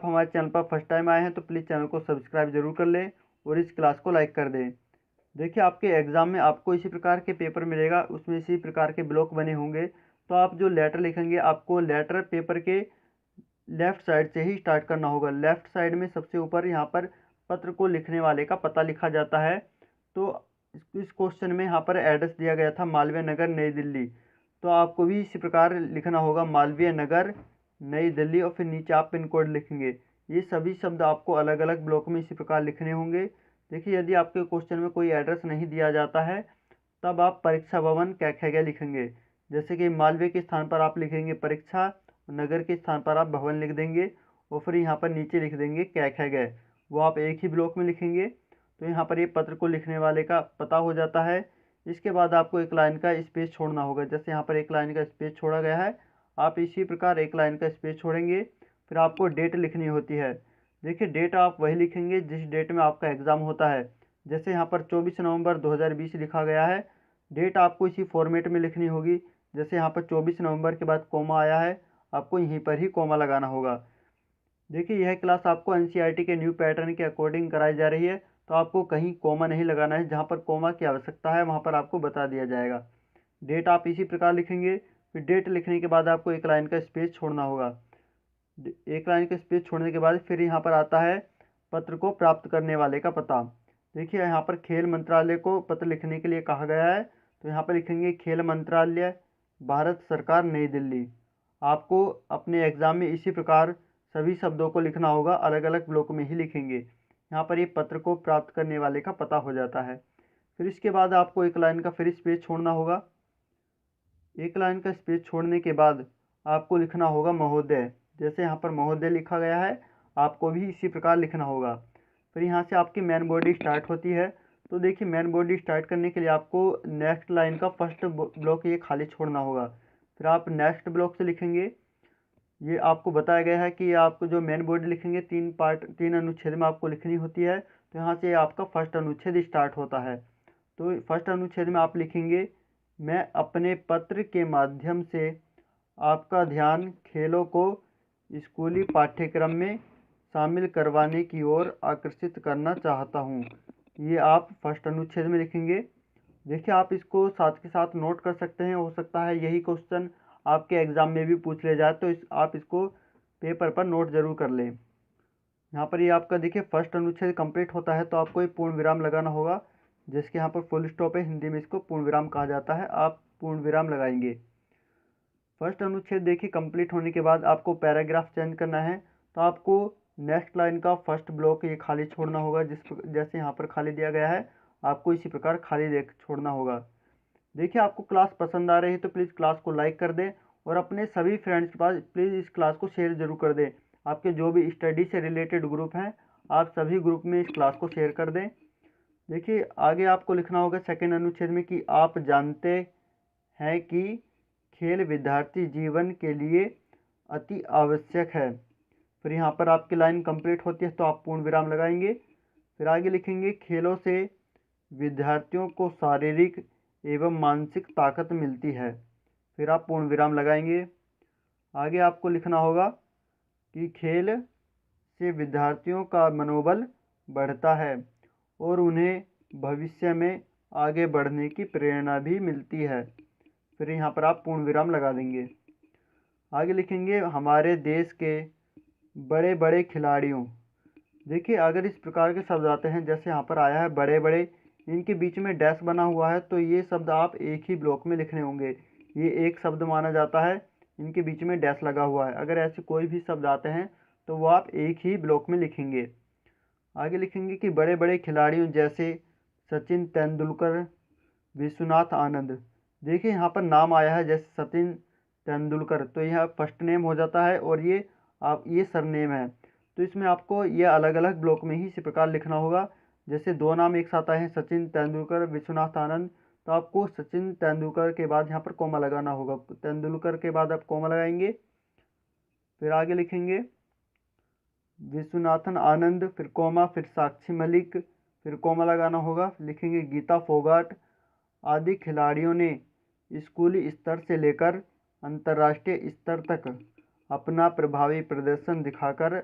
हमारे चैनल पर first time आए हैं तो प्लीज़ चैनल को सब्सक्राइब जरूर कर लें और इस क्लास को लाइक कर दें। देखिए, आपके एग्ज़ाम में आपको इसी प्रकार के पेपर मिलेगा, उसमें इसी प्रकार के ब्लॉक बने होंगे। तो आप जो लेटर लिखेंगे, आपको लेटर पेपर के लेफ़्ट साइड से ही स्टार्ट करना होगा। लेफ़्ट साइड में सबसे ऊपर यहाँ पर पत्र को लिखने वाले का पता लिखा जाता है। तो इस क्वेश्चन में यहाँ पर एड्रेस दिया गया था मालवीय नगर, नई दिल्ली। तो आपको भी इसी प्रकार लिखना होगा मालवीय नगर, नई दिल्ली, और फिर नीचे आप पिन कोड लिखेंगे। ये सभी शब्द आपको अलग अलग ब्लॉक में इसी प्रकार लिखने होंगे। देखिए, यदि आपके क्वेश्चन में कोई एड्रेस नहीं दिया जाता है तब आप परीक्षा भवन कैखेगा लिखेंगे। जैसे कि मालवीय के स्थान पर आप लिखेंगे परीक्षा, नगर के स्थान पर आप भवन लिख देंगे और फिर यहाँ पर नीचे लिख देंगे कैखेगा। वो आप एक ही ब्लॉक में लिखेंगे। तो यहाँ पर ये पत्र को लिखने वाले का पता हो जाता है। इसके बाद आपको एक लाइन का स्पेस छोड़ना होगा। जैसे यहाँ पर एक लाइन का स्पेस छोड़ा गया है, आप इसी प्रकार एक लाइन का स्पेस छोड़ेंगे। फिर आपको डेट लिखनी होती है। देखिए, डेट आप वही लिखेंगे जिस डेट में आपका एग्ज़ाम होता है। जैसे यहाँ पर 24 नवंबर 2020 लिखा गया है, डेट आपको इसी फॉर्मेट में लिखनी होगी। जैसे यहाँ पर 24 नवंबर के बाद कोमा आया है, आपको यहीं पर ही कोमा लगाना होगा। देखिए, यह क्लास आपको एनसीईआरटी के न्यू पैटर्न के अकॉर्डिंग कराई जा रही है, तो आपको कहीं कोमा नहीं लगाना है। जहाँ पर कोमा की आवश्यकता है वहाँ पर आपको बता दिया जाएगा। डेट आप इसी प्रकार लिखेंगे। फिर डेट लिखने के बाद आपको एक लाइन का स्पेस छोड़ना होगा। एक लाइन का स्पेस छोड़ने के बाद फिर यहाँ पर आता है पत्र को प्राप्त करने वाले का पता। देखिए, यहाँ पर खेल मंत्रालय को पत्र लिखने के लिए कहा गया है, तो यहाँ पर लिखेंगे खेल मंत्रालय, भारत सरकार, नई दिल्ली। आपको अपने एग्ज़ाम में इसी प्रकार सभी शब्दों को लिखना होगा, अलग अलग ब्लॉक में ही लिखेंगे। यहाँ पर ये पत्र को प्राप्त करने वाले का पता हो जाता है। फिर इसके बाद आपको एक लाइन का फिर स्पेस छोड़ना होगा। एक लाइन का स्पेस छोड़ने के बाद आपको लिखना होगा महोदय। जैसे यहाँ पर महोदय लिखा गया है, आपको भी इसी प्रकार लिखना होगा। फिर यहाँ से आपकी मेन बॉडी स्टार्ट होती है। तो देखिए, मेन बॉडी स्टार्ट करने के लिए आपको नेक्स्ट लाइन का फर्स्ट ब्लॉक ये खाली छोड़ना होगा। फिर आप नेक्स्ट ब्लॉक से लिखेंगे। ये आपको बताया गया है कि आपको जो मेन बॉडी लिखेंगे 3 अनुच्छेद में आपको लिखनी होती है। तो यहाँ से आपका फर्स्ट अनुच्छेद स्टार्ट होता है। तो फर्स्ट अनुच्छेद में आप लिखेंगे, मैं अपने पत्र के माध्यम से आपका ध्यान खेलों को स्कूली पाठ्यक्रम में शामिल करवाने की ओर आकर्षित करना चाहता हूँ। ये आप फर्स्ट अनुच्छेद में लिखेंगे। देखिए, आप इसको साथ के साथ नोट कर सकते हैं। हो सकता है यही क्वेश्चन आपके एग्ज़ाम में भी पूछ ले जाए, तो आप इसको पेपर पर नोट ज़रूर कर लें। यहाँ पर ये आपका देखिए फर्स्ट अनुच्छेद कंप्लीट होता है तो आपको एक पूर्ण विराम लगाना होगा। जिसके यहाँ पर फुल स्टॉप है, हिंदी में इसको पूर्ण विराम कहा जाता है। आप पूर्ण विराम लगाएंगे। फर्स्ट अनुच्छेद देखिए कंप्लीट होने के बाद आपको पैराग्राफ चेंज करना है। तो आपको नेक्स्ट लाइन का फर्स्ट ब्लॉक ये खाली छोड़ना होगा। जैसे यहाँ पर खाली दिया गया है, आपको इसी प्रकार खाली छोड़ना होगा। देखिए, आपको क्लास पसंद आ रही है तो प्लीज़ क्लास को लाइक कर दें और अपने सभी फ्रेंड्स के पास प्लीज़ इस क्लास को शेयर जरूर कर दें। आपके जो भी स्टडी से रिलेटेड ग्रुप हैं, आप सभी ग्रुप में इस क्लास को शेयर कर दें। देखिए, आगे आपको लिखना होगा सेकंड अनुच्छेद में कि आप जानते हैं कि खेल विद्यार्थी जीवन के लिए अति आवश्यक है। फिर यहाँ पर आपकी लाइन कंप्लीट होती है तो आप पूर्ण विराम लगाएंगे। फिर आगे लिखेंगे, खेलों से विद्यार्थियों को शारीरिक एवं मानसिक ताकत मिलती है। फिर आप पूर्ण विराम लगाएंगे। आगे आपको लिखना होगा कि खेल से विद्यार्थियों का मनोबल बढ़ता है और उन्हें भविष्य में आगे बढ़ने की प्रेरणा भी मिलती है। फिर यहाँ पर आप पूर्ण विराम लगा देंगे। आगे लिखेंगे, हमारे देश के बड़े बड़े खिलाड़ियों। देखिए, अगर इस प्रकार के शब्द आते हैं, जैसे यहाँ पर आया है बड़े बड़े, इनके बीच में डैश बना हुआ है, तो ये शब्द आप एक ही ब्लॉक में लिखने होंगे। ये एक शब्द माना जाता है, इनके बीच में डैश लगा हुआ है। अगर ऐसे कोई भी शब्द आते हैं तो वो आप एक ही ब्लॉक में लिखेंगे। आगे लिखेंगे कि बड़े बड़े खिलाड़ियों जैसे सचिन तेंदुलकर, विश्वनाथ आनंद। देखिए, यहाँ पर नाम आया है जैसे सचिन तेंदुलकर, तो यह फर्स्ट नेम हो जाता है और ये सरनेम है। तो इसमें आपको ये अलग अलग ब्लॉक में ही इसी प्रकार लिखना होगा। जैसे दो नाम एक साथ आए हैं, सचिन तेंदुलकर, विश्वनाथ आनंद, तो आपको सचिन तेंदुलकर के बाद यहाँ पर कोमा लगाना होगा। तेंदुलकर के बाद आप कोमा लगाएंगे। फिर आगे लिखेंगे विश्वनाथन आनंद, फिर कोमा, फिर साक्षी मलिक, फिर कोमा लगाना होगा। लिखेंगे गीता फोगाट आदि खिलाड़ियों ने स्कूली स्तर से लेकर अंतर्राष्ट्रीय स्तर तक अपना प्रभावी प्रदर्शन दिखाकर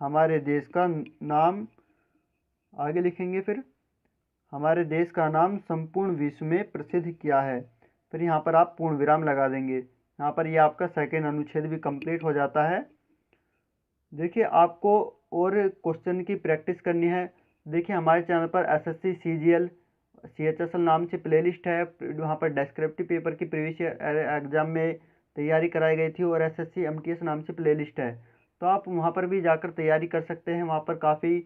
हमारे देश का नाम, आगे लिखेंगे फिर हमारे देश का नाम संपूर्ण विश्व में प्रसिद्ध किया है। फिर यहाँ पर आप पूर्ण विराम लगा देंगे। यहाँ पर ये आपका सेकेंड अनुच्छेद भी कंप्लीट हो जाता है। देखिए आपको और क्वेश्चन की प्रैक्टिस करनी है। देखिए हमारे चैनल पर एसएससी सीजीएल CHSL नाम से प्लेलिस्ट है। वहाँ पर डेस्क्रिप्टिव पेपर की प्रीवियस एग्जाम में तैयारी कराई गई थी और SSC MTS नाम से प्लेलिस्ट है, तो आप वहाँ पर भी जाकर तैयारी कर सकते हैं। वहाँ पर काफ़ी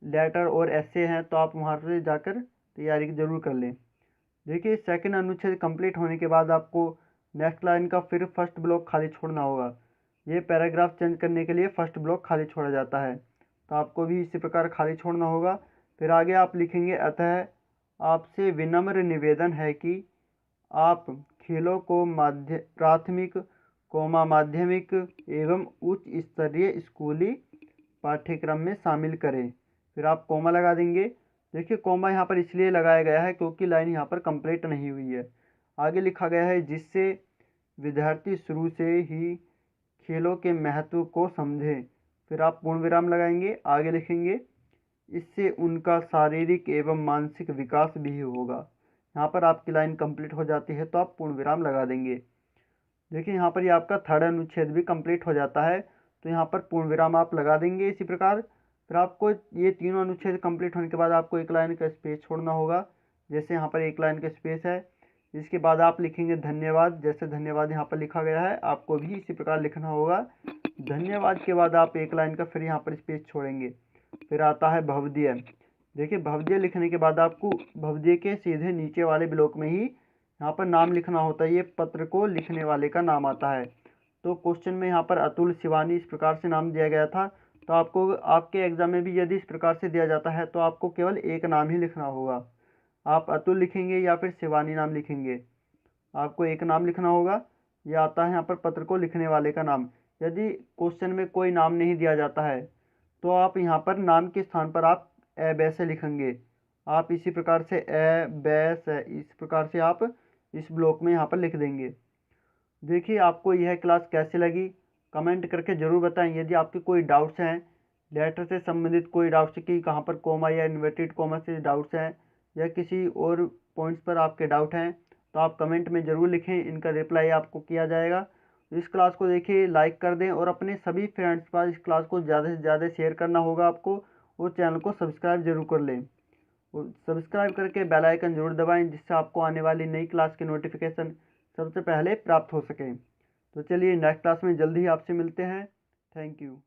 लेटर और ऐसे हैं, तो आप वहाँ से जाकर तैयारी जरूर कर लें। देखिए सेकंड अनुच्छेद कंप्लीट होने के बाद आपको नेक्स्ट लाइन का फिर फर्स्ट ब्लॉक खाली छोड़ना होगा। ये पैराग्राफ चेंज करने के लिए फर्स्ट ब्लॉक खाली छोड़ा जाता है, तो आपको भी इसी प्रकार खाली छोड़ना होगा। फिर आगे आप लिखेंगे, अतः आपसे विनम्र निवेदन है कि आप खेलों को प्राथमिक माध्यमिक एवं उच्च स्तरीय स्कूली पाठ्यक्रम में शामिल करें। फिर आप कोमा लगा देंगे। देखिए कोमा यहाँ पर इसलिए लगाया गया है क्योंकि लाइन यहाँ पर कंप्लीट नहीं हुई है। आगे लिखा गया है, जिससे विद्यार्थी शुरू से ही खेलों के महत्व को समझें। फिर आप पूर्ण विराम लगाएंगे। आगे लिखेंगे, इससे उनका शारीरिक एवं मानसिक विकास भी होगा। यहाँ पर आपकी लाइन कंप्लीट हो जाती है, तो आप पूर्ण विराम लगा देंगे। देखिए यहाँ पर ये आपका थर्ड अनुच्छेद भी कंप्लीट हो जाता है, तो यहाँ पर पूर्ण विराम आप लगा देंगे इसी प्रकार। फिर आपको ये तीनों अनुच्छेद कंप्लीट होने के बाद आपको एक लाइन का स्पेस छोड़ना होगा। जैसे यहाँ पर एक लाइन का स्पेस है, इसके बाद आप लिखेंगे धन्यवाद। जैसे धन्यवाद यहाँ पर लिखा गया है, आपको भी इसी प्रकार लिखना होगा। धन्यवाद के बाद आप एक लाइन का फिर यहाँ पर स्पेस छोड़ेंगे। फिर आता है भवदीय। देखिए भवदीय लिखने के बाद आपको भवदीय के सीधे नीचे वाले ब्लॉक में ही यहाँ पर नाम लिखना होता है। ये पत्र को लिखने वाले का नाम आता है। तो क्वेश्चन में यहाँ पर अतुल शिवानी इस प्रकार से नाम दिया गया था, तो आपको आपके एग्जाम में भी यदि इस प्रकार से दिया जाता है तो आपको केवल एक नाम ही लिखना होगा। आप अतुल लिखेंगे या फिर शिवानी नाम लिखेंगे, आपको एक नाम लिखना होगा। यह आता है यहाँ पर पत्र को लिखने वाले का नाम। यदि क्वेश्चन में कोई नाम नहीं दिया जाता है तो आप यहाँ पर नाम के स्थान पर आप ए बै से लिखेंगे। आप इसी प्रकार से ए बै से इस प्रकार से आप इस ब्लॉक में यहाँ पर लिख देंगे। देखिए आपको यह क्लास कैसी लगी कमेंट करके ज़रूर बताएं। यदि आपके कोई डाउट्स हैं, लेटर से संबंधित कोई डाउट्स कि कहाँ पर कोमा या इन्वर्टेड कोमा से डाउट्स हैं या किसी और पॉइंट्स पर आपके डाउट हैं, तो आप कमेंट में ज़रूर लिखें, इनका रिप्लाई आपको किया जाएगा। इस क्लास को देखिए लाइक कर दें और अपने सभी फ्रेंड्स के पास इस क्लास को ज़्यादा से ज़्यादा शेयर करना होगा आपको, और चैनल को सब्सक्राइब जरूर कर लें। और सब्सक्राइब करके बेल आइकन जरूर दबाएं, जिससे आपको आने वाली नई क्लास के नोटिफिकेशन सबसे पहले प्राप्त हो सके। तो चलिए नेक्स्ट क्लास में जल्दी ही आपसे मिलते हैं। Thank you.